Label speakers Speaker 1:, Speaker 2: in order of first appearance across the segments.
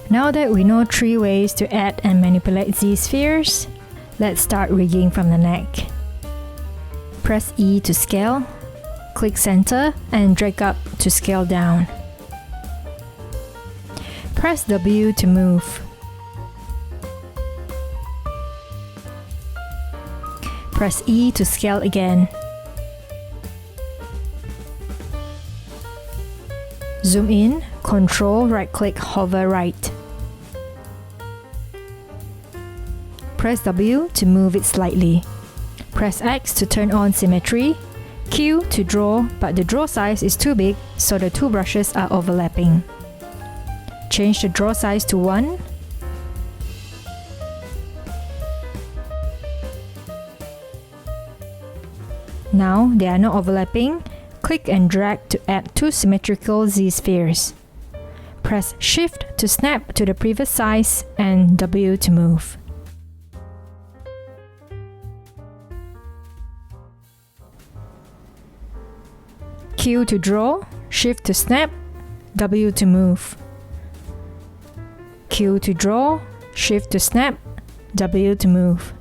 Speaker 1: Now that we know 3 ways to add and manipulate Z-spheres, let's start rigging from the neck. Press E to scale, click center and drag up to scale down. Press W to move. Press E to scale again. Zoom in, Control right-click, hover right. Press W to move it slightly. Press X to turn on symmetry, Q to draw, but the draw size is too big, so the 2 brushes are overlapping. Change the draw size to 1. Now they are not overlapping. Click and drag to add 2 symmetrical Z-spheres. Press Shift to snap to the previous size and W to move. Q to draw, Shift to snap, W to move. Q to draw, Shift to snap, W to move.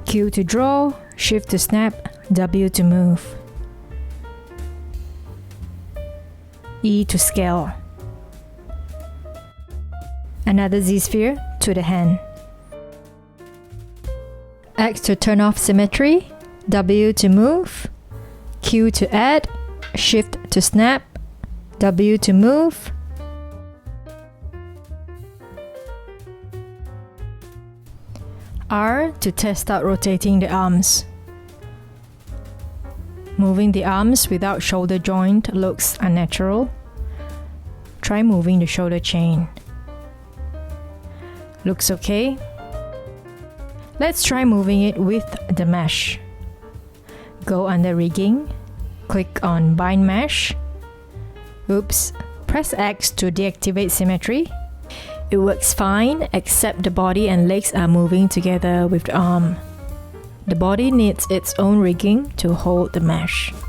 Speaker 1: Q to draw, Shift to snap, W to move. E to scale. Another Z-sphere to the hand. X to turn off symmetry, W to move, Q to add, Shift to snap, W to move. R to test out rotating the arms. Moving the arms without shoulder joint looks unnatural. Try moving the shoulder chain. Looks okay. Let's try moving it with the mesh. Go under rigging, click on bind mesh. Oops, press X to deactivate symmetry. It works fine, except the body and legs are moving together with the arm. The body needs its own rigging to hold the mesh.